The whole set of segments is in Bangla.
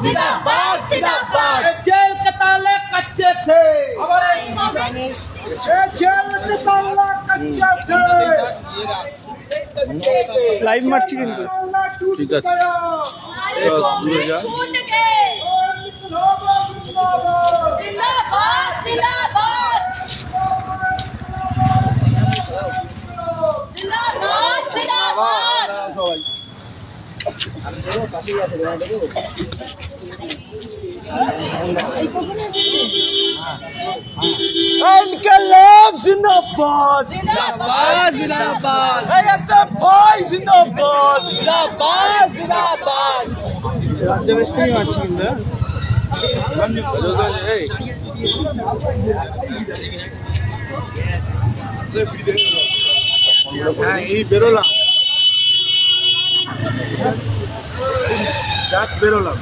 जिंदाबाद जिंदाबाद जेल के ताले कच्चे थे जेल के ताला कच्चे थे लाइन मारছি কিন্তু ঠিক আছে দূরে যা जिंदाबाद जिंदाबाद जिंदाबाद जिंदाबाद इनकलाब जिंदाबाद जिंदाबाद जिंदाबाद ऐसा भाई जिंदाबाद जिंदाबाद जिंदाबाद राज्य में स्थिति अच्छी है বেরোলাম বেরোলাম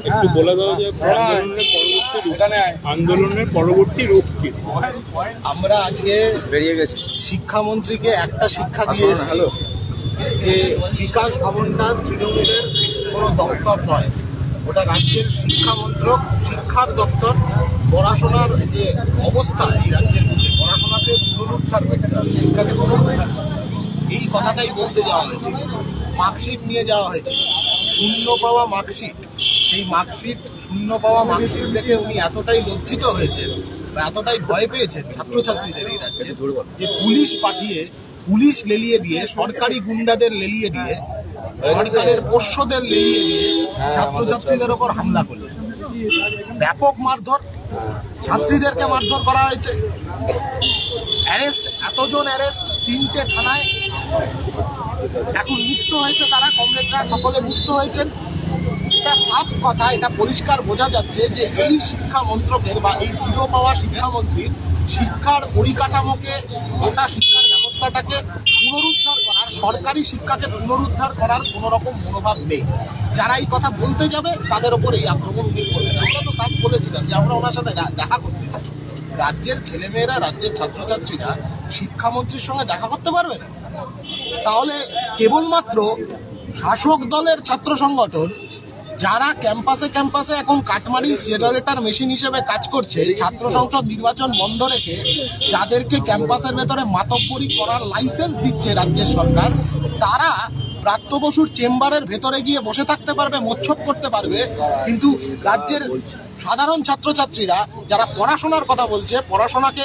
একটু বলে দাও যে আন্দোলনের পরবর্তী রূপ কি। আমরা আজকে বেরিয়ে গেছি, শিক্ষামন্ত্রীকে একটা শিক্ষা দিয়ে এসেছি যে বিকাশ ভবনটা তৃণমূলের কোনো দপ্তর নয়, ওটা রাজ্যের শিক্ষা মন্ত্রক, শিক্ষার দপ্তর। পড়াশোনার যে অবস্থা এই রাজ্যের মধ্যে, পড়াশোনাকে পুনরুদ্ধার করতে হবে, শিক্ষাকে পুনরুদ্ধার করতে হবে, এই কথাটাই বলতে যাওয়া হয়েছে। মার্কশিট নিয়ে যাওয়া হয়েছে, শূন্য পাওয়া মার্কশিট। সেই মার্কশিট, শূন্য পাওয়া মার্কশিট দেখে উনি এতটাই লজ্জিত হয়েছেন বা এতটাই ভয় পেয়েছেন ছাত্রছাত্রীদের এই রাজ্যে, যে পুলিশ পাঠিয়ে, পুলিশ লেলিয়ে দিয়ে, সরকারি গুন্ডাদের লেলিয়ে দিয়ে, সরকারের পোষ্যদের লেলিয়ে দিয়ে ছাত্রছাত্রীদের ওপর হামলা করলেন। ব্যাপক মারধর, ছাত্রীদেরকে মারধর করা হয়েছে, অ্যারেস্ট, এতজন অ্যারেস্ট, 3টে থানায়। এখন মুক্ত হয়েছে তারা, কমরেডরা সকলে মুক্ত হয়েছেন। এটা সাফ কথা, এটা পরিষ্কার বোঝা যাচ্ছে যে এই শিক্ষা মন্ত্রকের বা এই জিরো পাওয়া শিক্ষামন্ত্রীর শিক্ষার পরিকাঠামোকে, গোটা শিক্ষার ব্যবস্থাটাকে পুনরুদ্ধার করার, সরকারি শিক্ষাকে পুনরুদ্ধার করার কোনো রকম মনোভাব নেই। যারা এই কথা বলতে যাবে তাদের ওপর এই আক্রমণ উনি করবেন। আমরা তো সাফ বলেছিলাম যে আমরা ওনার সাথে দেখা করতে চাই। রাজ্যের ছেলেমেয়েরা, রাজ্যের ছাত্রছাত্রীরা শিক্ষামন্ত্রীর সঙ্গে দেখা করতে পারবে না। তাহলে কেবলমাত্র শাসক দলের ছাত্র সংগঠন যারা ক্যাম্পাসে ক্যাম্পাসে এখন কাটমানি জেনারেটর মেশিন হিসেবে কাজ করছে, ছাত্র সংসদ নির্বাচন বন্ধ রেখে যাদেরকে ক্যাম্পাসের ভেতরে মাতব্বরি করার লাইসেন্স দিচ্ছে রাজ্যের সরকার, তারা ব্রাত্য বসুর চেম্বারের ভেতরে গিয়ে বসে থাকতে পারবে, মোচ্ছব করতে পারবে। কিন্তু রাজ্যের সাধারণ ছাত্রছাত্রীরা যারা পড়াশোনার কথা বলছে, পড়াশোনাকে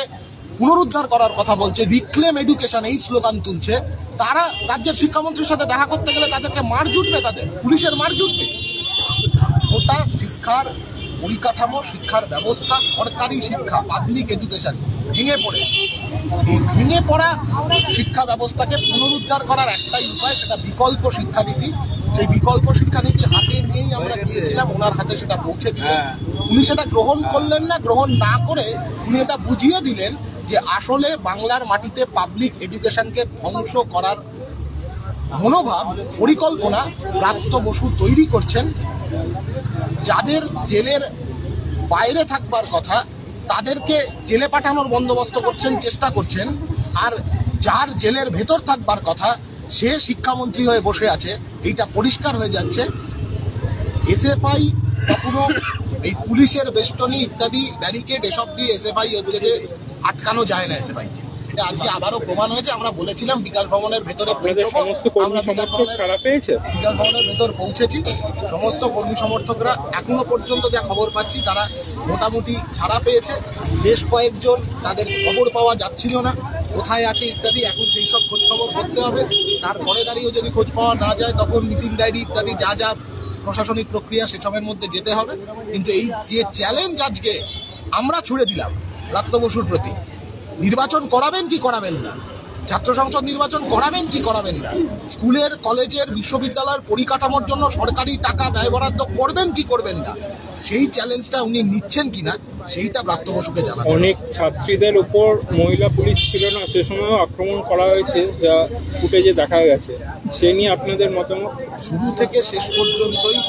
পুনরুদ্ধার করার কথা বলছে, রিক্লেম এডুকেশন এই স্লোগান তুলছে, তারা রাজ্যের শিক্ষামন্ত্রীর সাথে দেখা করতে গেলে তাদেরকে মার জুটবে, তাদের পুলিশের মার জুটবে। ওটা শিক্ষার পরিকাঠামো, শিক্ষার ব্যবস্থা, সরকারি শিক্ষা, পাবলিক এডুকেশন ভেঙে পড়েছে। এই ভেঙে পড়া শিক্ষা ব্যবস্থাকে পুনরুদ্ধার করার একটাই উপায়, সেটা বিকল্প শিক্ষানীতি। সেই বিকল্প শিক্ষানীতি হাতে নিয়েই আমরা গিয়েছিলাম, ওনার হাতে সেটা পৌঁছে দিলেন। উনি সেটা গ্রহণ করলেন না, গ্রহণ না করে উনি এটা বুঝিয়ে দিলেন যে আসলে বাংলার মাটিতে পাবলিক এডুকেশনকে ধ্বংস করার মনোভাব, পরিকল্পনা ব্রাত্য বসু তৈরি করছেন। যাদের জেলের বাইরে থাকবার কথা তাদেরকে জেলে পাঠানোর বন্দোবস্ত করছেন, চেষ্টা করছেন। আর যার জেলের ভেতর থাকবার কথা সে শিক্ষামন্ত্রী হয়ে বসে আছে। এইটা পরিষ্কার হয়ে যাচ্ছে। এসএফআই কখনো এই পুলিশের বেষ্টনী ইত্যাদি ব্যারিকেড এসব দিয়ে এসএফআই হচ্ছে যে আটকানো যায় না। এসএফআইকে এটা আজকে আবারও প্রমাণ হয়েছে। আমরা বলেছিলাম বিকাশ ভবনের ভেতরে সমস্ত কর্মী সমর্থক ছাড়া পেয়েছে, বিকাশ ভবনের ভেতর পৌঁছেছি। সমস্ত কর্মী সমর্থকরা এখনো পর্যন্ত যা খবর পাচ্ছি তারা মোটামুটি ছাড়া পেয়েছে। বেশ কয়েকজন তাদের খবর পাওয়া যাচ্ছিল না, কোথায় আছে ইত্যাদি, এখন সেই সব খোঁজ খবর করতে হবে। তারপরে দাঁড়িয়েও যদি খোঁজ পাওয়া না যায় তখন মিসিং ডায়েরি ইত্যাদি যা যা প্রশাসনিক প্রক্রিয়া সেসবের মধ্যে যেতে হবে। কিন্তু এই যে চ্যালেঞ্জ আজকে আমরা ছুড়ে দিলাম ব্রাত্য বসুর প্রতি, নির্বাচন করাবেন কি করাবেন না, ছাত্র সংসদ নির্বাচন করাবেন কি করাবেন না, স্কুলের, কলেজের, বিশ্ববিদ্যালয়ের পরিকাঠামোর জন্য সরকারি টাকা ব্যয় বরাদ্দ করবেন কি করবেন না, সেই চ্যালেঞ্জটা উনি নিচ্ছেন কিনা সেইটা ব্রাত্য বসুকে জানাবেন। অনেক ছাত্রীদের উপর মহিলা পুলিশ ছিল না, সে সময়ও আক্রমণ করা হয়েছে, যা ফুটেজে দেখা গেছে। সে নিয়ে আপনাদের মতামত? শুরু থেকে শেষ পর্যন্তই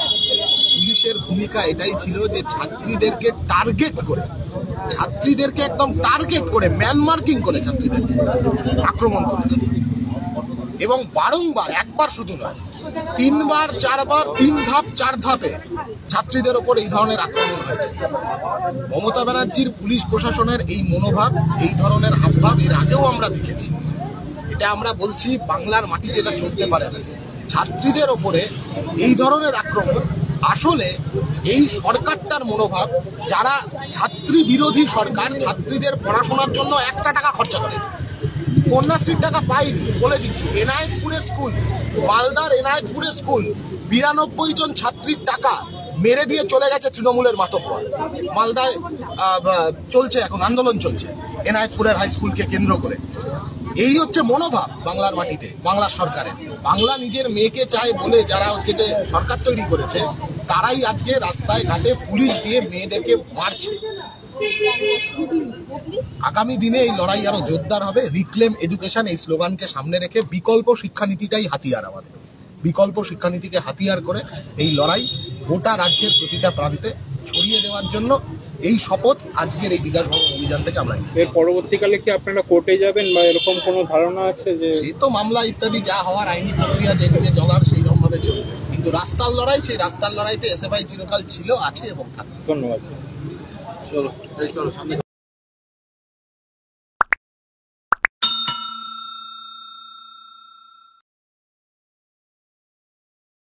পুলিশ পুলিশের ভূমিকা এটাই ছিল যে ছাত্রীদেরকে টার্গেট করে, ছাত্রীদেরকে একদম টার্গেট করে ম্যান মার্কিং করে ছাত্রীদেরকে আক্রমণ করেছে এবং বারংবার, একবার শুধু নয়, 3 বার 4 বার, 3 ধাপ 4 ধাপে ছাত্রীদের ওপর এই ধরনের আক্রমণ হয়েছে। মমতা ব্যানার্জির পুলিশ প্রশাসনের এই মনোভাব, এই ধরনের হাবভাব এর আগেও আমরা দেখেছি। এটা আমরা বলছি বাংলার মাটিতে এটা চলতে পারে না। ছাত্রীদের ওপরে এই ধরনের আক্রমণ আসলে এই সরকারটার মনোভাব, যারা ছাত্রী বিরোধী সরকার, ছাত্রীদের পড়াশোনার জন্য 1 টাকা খরচা করে, কন্যাশ্রীর টাকা পাইনি বলে দিচ্ছি। এনায়েতপুরের স্কুল, মালদার এনায়েতপুরের স্কুল, 92 জন ছাত্রীর টাকা মেরে দিয়ে চলে গেছে তৃণমূলের মাতব্বর। মালদায় চলছে, এখন আন্দোলন চলছে এনায়েতপুরের হাই স্কুলকে কেন্দ্র করে। এই হচ্ছে মনোভাব বাংলার মাটিতে, বাংলার সরকারের। বাংলা নিজের মেয়েকে চায় বলে যারা হচ্ছে যে সরকার তৈরি করেছে, তারাই আজকে রাস্তায় ঘাটে পুলিশ দিয়ে মেয়েদেরকে মারছে। আগামী দিনে এই লড়াই আরো জোরদার হবে। রিক্লেম এডুকেশন এই স্লোগানকে সামনে রেখে বিকল্প শিক্ষানীতিটাই হাতিয়ার আমাদের। বিকল্প শিক্ষানীতিকে হাতিয়ার করে এই লড়াই গোটা রাজ্যের প্রতিটা প্রান্তে ছড়িয়ে দেওয়ার জন্য এই শপথ আজকের এই বিকাশ ভবন অভিযান থেকে আমরা নিই। এর পরবর্তীকালে কি আপনারা কোর্টে যাবেন বা এরকম কোনো ধারণা আছে? যে এই তো মামলা ইত্যাদি যা হওয়ার আইনি প্রক্রিয়া যেদিকে চলার সেই রকম ভাবে চলবে, কিন্তু রাস্তার লড়াই, সেই রাস্তার লড়াইতে এসএফআই চিরকাল ছিল, আছে এবং থাকবে। ধন্যবাদ। চলো সামনে।